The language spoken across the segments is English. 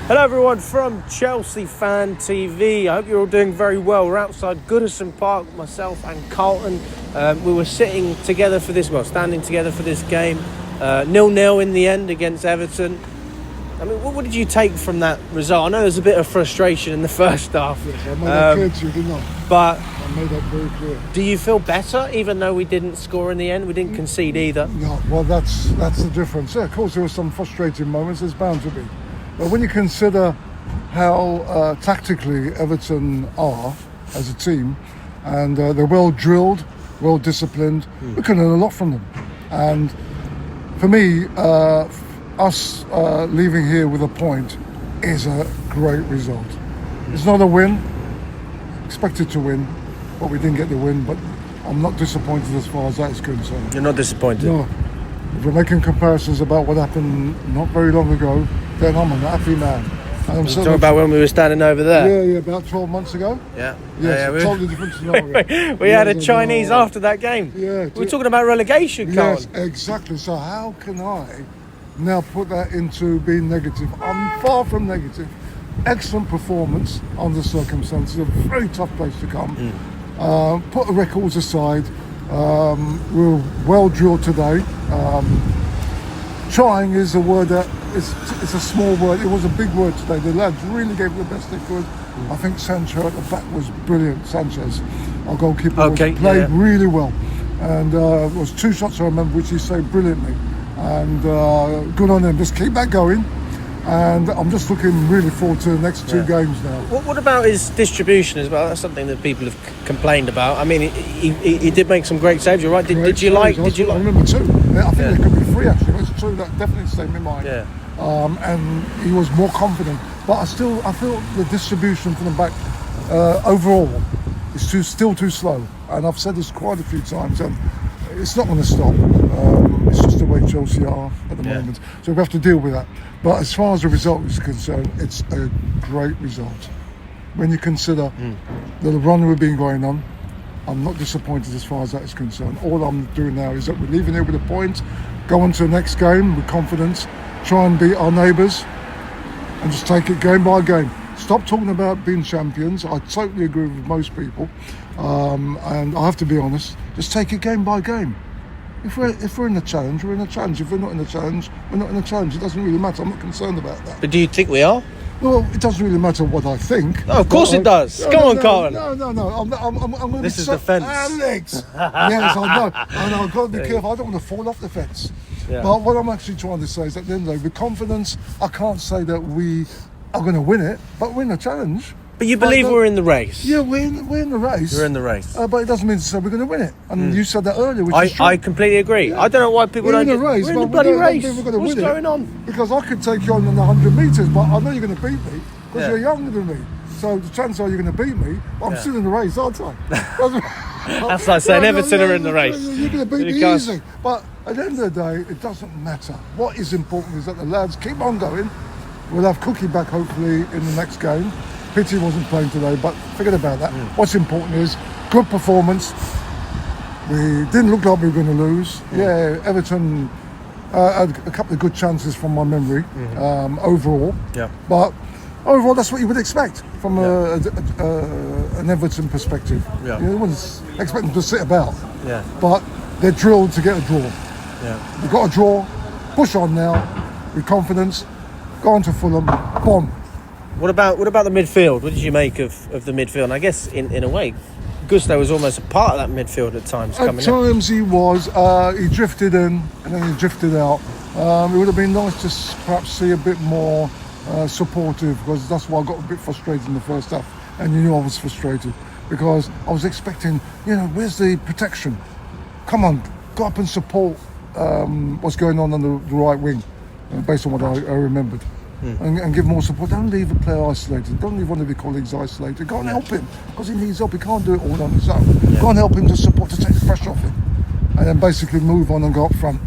Hello everyone from Chelsea Fan TV. I hope you're all doing very well. We're outside Goodison Park, myself and Carlton. We were standing together for this game. 0-0 in the end against Everton. I mean, what did you take from that result? I know there's a bit of frustration in the first half. Yes, I made that clear to you, didn't I? But I made that very clear. Do you feel better, even though we didn't score in the end? We didn't concede either. No, well, that's the difference. Yeah, of course, there were some frustrating moments. There's bound to be. But when you consider how tactically Everton are as a team, and they're well drilled, well disciplined, we can learn a lot from them. And for me, us leaving here with a point is a great result. It's not a win, expected to win, but we didn't get the win. But I'm not disappointed as far as that is concerned. You're not disappointed? No. If we're making comparisons about what happened not very long ago, then I'm a happy man. You're talking about when we were standing over there? Yeah, about 12 months ago. Yeah. Yes, a totally different scenario. we had a Chinese after that game. Yeah. We're talking about relegation, Carl. Yes, exactly. So how can I now put that into being negative? I'm far from negative. Excellent performance under circumstances. A very tough place to come. Put the records aside. We're well drilled today. Trying is a word that it's a small word. It was a big word today. The lads really gave it the best they could. I think Sancho at the back was brilliant. Sanchez, our goalkeeper, played really well. And it was 2 shots I remember which he saved brilliantly. And good on him. Just keep that going. And I'm just looking really forward to the next 2 games now. What about his distribution as well? That's something that people have complained about. I mean, he did make some great saves. You're right. Did you like? I remember 2. I think there could be 3 actually. There's 2 that definitely stayed in my mind. Yeah. And he was more confident. But I feel the distribution from the back overall is still too slow. And I've said this quite a few times, and it's not going to stop. It's just the way Chelsea are at the moment. So we have to deal with that. But as far as the result is concerned, it's a great result. When you consider the run we've been going on, I'm not disappointed as far as that is concerned. All I'm doing now is that we're leaving here with a point, go on to the next game with confidence, try and beat our neighbours, and just take it game by game. Stop talking about being champions. I totally agree with most people. And I have to be honest, just take it game by game. If we're in a challenge, we're in a challenge. If we're not in a challenge, we're not in a challenge. It doesn't really matter. I'm not concerned about that. But do you think we are? Well, it doesn't really matter what I think. No, of course it does. Come on, Carlton. No. I'm going to. This is the fence. Alex. Yes, I know. And I've got to be careful. I don't want to fall off the fence. Yeah. But what I'm actually trying to say is, at the end of the day, with confidence, I can't say that we are going to win it, but we're in a challenge. But you believe we're in the race? Yeah, we're in the race. We're in the race. But it doesn't mean to say we're going to win it. And you said that earlier, which is true. I completely agree. Yeah. I don't know why people don't. We're in the race. We're in the bloody race. What's going on? Because I could take you on the 100 metres, but I know you're going to beat me because you're younger than me. So the chances are you're going to beat me. But I'm still in the race, aren't I? That's like saying Everton are in the race. You're going to beat me easy. But at the end of the day, it doesn't matter. What is important is that the lads keep on going. We'll have Cookie back hopefully in the next game. Pity wasn't playing today, but forget about that. What's important is good performance. We didn't look like we were going to lose. Yeah, Everton had a couple of good chances from my memory overall. Yeah. But overall, that's what you would expect from an Everton perspective. Yeah. You wouldn't expect them to sit about. Yeah. But they're drilled to get a draw. Yeah. We've got a draw. Push on now with confidence. Go on to Fulham. Bomb. What about the midfield? What did you make of the midfield? And I guess in a way, Gusto was almost a part of that midfield at times. At times he was. He drifted in and then he drifted out. It would have been nice to perhaps see a bit more supportive, because that's why I got a bit frustrated in the first half. And you knew I was frustrated because I was expecting, where's the protection? Come on, go up and support what's going on the right wing, based on what I remembered. And give more support. Don't leave a player isolated. Don't leave one of your colleagues isolated. Go and help him, because he needs help. He can't do it all on his own. Go and help him to support, to take the pressure off him, and then basically move on and go up front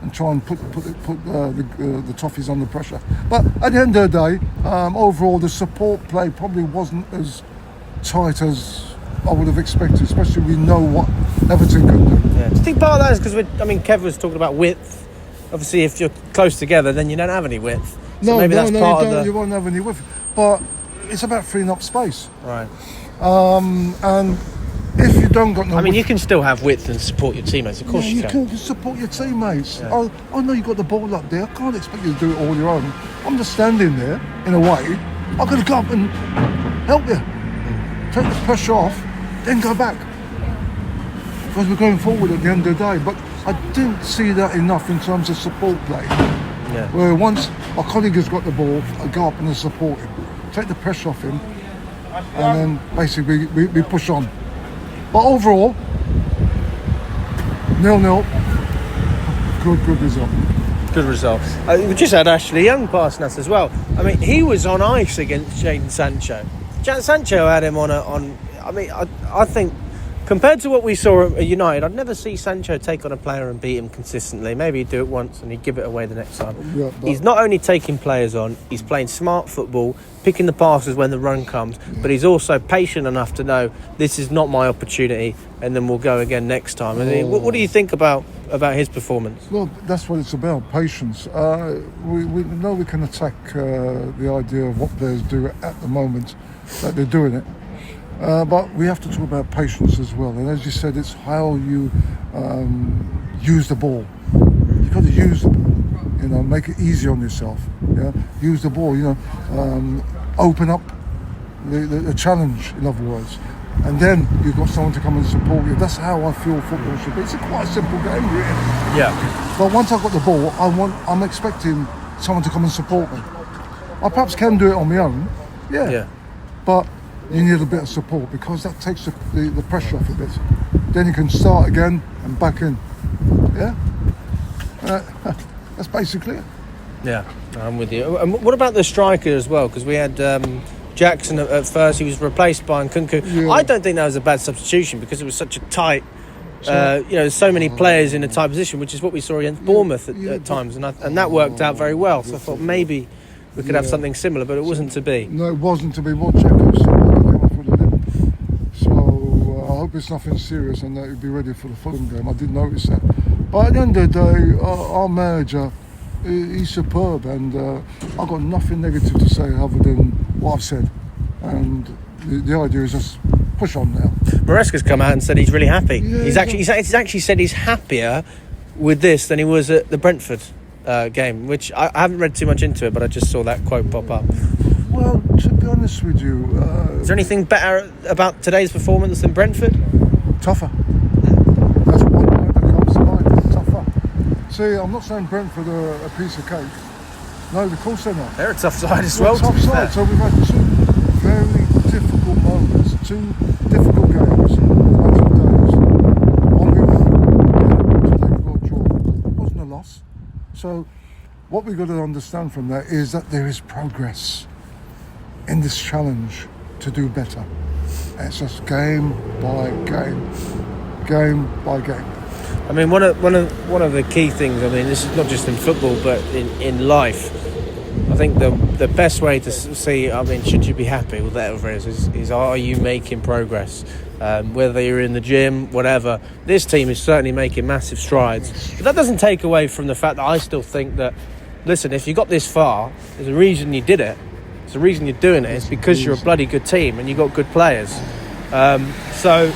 and try and put the Toffees under pressure. But at the end of the day, overall the support play probably wasn't as tight as I would have expected, especially we know what Everton could do. Yeah. Do you think part of that is because Kev was talking about width? Obviously, if you're close together, then you don't have any width. So maybe that's part of you won't have any width. But it's about freeing up space. Right. And if you don't got no I mean, width, you can still have width and support your teammates. Of course, yeah, you can. can support your teammates. Yeah. I know you got the ball up there. I can't expect you to do it all on your own. I'm just standing there in a way. I've got to go up and help you. Take the pressure off, then go back. Because we're going forward at the end of the day. But I didn't see that enough in terms of support play. Yeah. Where once our colleague has got the ball, I go up and I support him. Take the pressure off him. And then basically we push on. But overall, 0-0. Good result. Good result. We just had Ashley Young passing us as well. I mean, he was on ice against Jadon Sancho. Jadon Sancho had him on. I mean, I think compared to what we saw at United, I'd never see Sancho take on a player and beat him consistently. Maybe he'd do it once and he'd give it away the next time. Yeah, He's not only taking players on, he's playing smart football, picking the passes when the run comes, but he's also patient enough to know this is not my opportunity and then we'll go again next time. What do you think about his performance? Well, that's what it's about, patience. We know we can attack the idea of what players do at the moment that they're doing it. But we have to talk about patience as well. And as you said, it's how you use the ball. You've got to use the ball, make it easy on yourself. Yeah, use the ball, open up the challenge, in other words. And then you've got someone to come and support you. That's how I feel football should be. It's a quite simple game, really. Yeah. But once I've got the ball, I'm expecting someone to come and support me. I perhaps can do it on my own, Yeah. but you need a bit of support because that takes the pressure off a bit. Then you can start again and back in. Yeah? That's basically it. Yeah, I'm with you. And what about the striker as well? Because we had Jackson at first, he was replaced by Nkunku. Yeah. I don't think that was a bad substitution because it was such a tight, so many players in a tight position, which is what we saw against Bournemouth at times, and that worked out very well. So I thought maybe we could have something similar, but it wasn't to be. No, it wasn't to be. What Checo's came off with a limp. So I hope it's nothing serious and that he'll be ready for the Fulham game. I did notice that. But at the end of the day, our manager, he's superb, and I've got nothing negative to say other than what I've said. And the idea is just push on now. Maresca's come out and said he's really happy. Yeah, he's actually said he's happier with this than he was at the Brentford game, which I haven't read too much into it, but I just saw that quote pop up. Well, to be honest with you, is there anything better about today's performance than Brentford? Tougher. That's one word that comes to mind. Tougher. See, I'm not saying Brentford are a piece of cake. No, of course they're not. They're a tough side as They're well. a tough side. So we've had two very difficult moments, two difficult games, days. One we won, today we got a draw. It wasn't a loss. So what we've got to understand from that is that there is progress in this challenge to do better. It's just game by game by game. I mean, one of the key things. I mean, this is not just in football, but in life. I think the best way to see. I mean, should you be happy with whatever it is are you making progress? Whether you're in the gym, whatever. This team is certainly making massive strides. But that doesn't take away from the fact that I still think that. Listen, if you got this far, there's a reason you did it. There's a reason you're doing it. It's because you're a bloody good team and you got good players. So,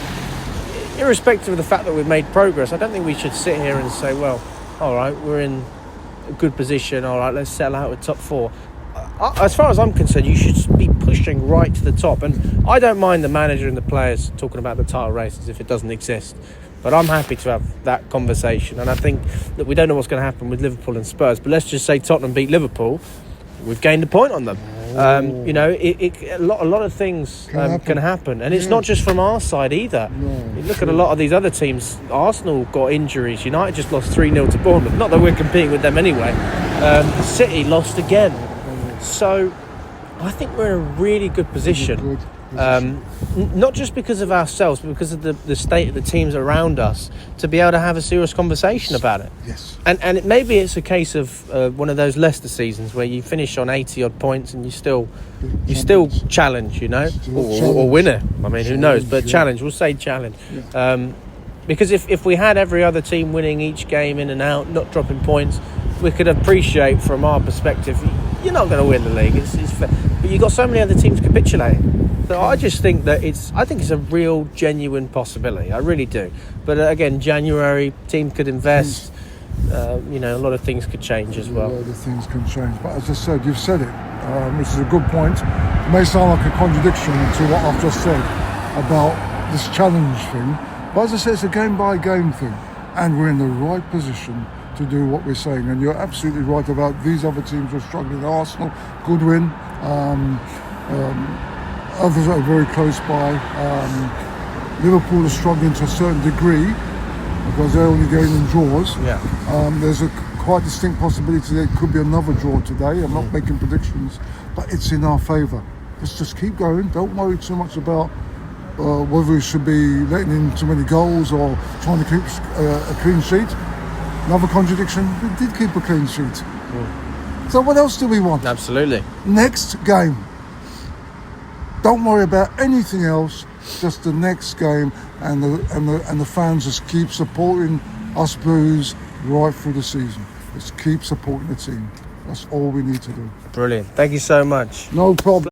irrespective of the fact that we've made progress, I don't think we should sit here and say, well, all right, we're in a good position, all right, let's settle out with top four. As far as I'm concerned, you should be pushing right to the top. And I don't mind the manager and the players talking about the title race as if it doesn't exist. But I'm happy to have that conversation. And I think that we don't know what's going to happen with Liverpool and Spurs. But let's just say Tottenham beat Liverpool. We've gained a point on them. A lot of things can happen. And it's not just from our side either. You look at a lot of these other teams. Arsenal got injuries. United just lost 3-0 to Bournemouth. Not that we're competing with them anyway. City lost again. So I think we're in a really good position. Not just because of ourselves, but because of the state of the teams around us, to be able to have a serious conversation about it. Yes. And maybe it's a case of one of those Leicester seasons where you finish on 80 odd points and you still challenge, or win it. I mean, who knows? But challenge. We'll say challenge. Yeah. Because if we had every other team winning each game in and out, not dropping points, we could appreciate from our perspective. you're not going to win the league. It's fair. But you've got so many other teams capitulating. So I just think that it's a real, genuine possibility. I really do. But again, January, team could invest. A lot of things could change as well. A lot of things can change. But as I said, you've said it, which is a good point. It may sound like a contradiction to what I've just said about this challenge thing. But as I said, it's a game-by-game thing. And we're in the right position to do what we're saying. And you're absolutely right about these other teams who are struggling. Arsenal, good win. Others are very close by. Liverpool are struggling to a certain degree because they're only going in draws. Yeah. There's a quite distinct possibility there could be another draw today. I'm not making predictions, but it's in our favour. Let's just keep going. Don't worry too much about whether we should be letting in too many goals or trying to keep a clean sheet. Another contradiction, we did keep a clean sheet. So what else do we want? Absolutely. Next game. Don't worry about anything else, just the next game, and the fans just keep supporting us Blues right through the season. Let's keep supporting the team. That's all we need to do. Brilliant. Thank you so much. No problem.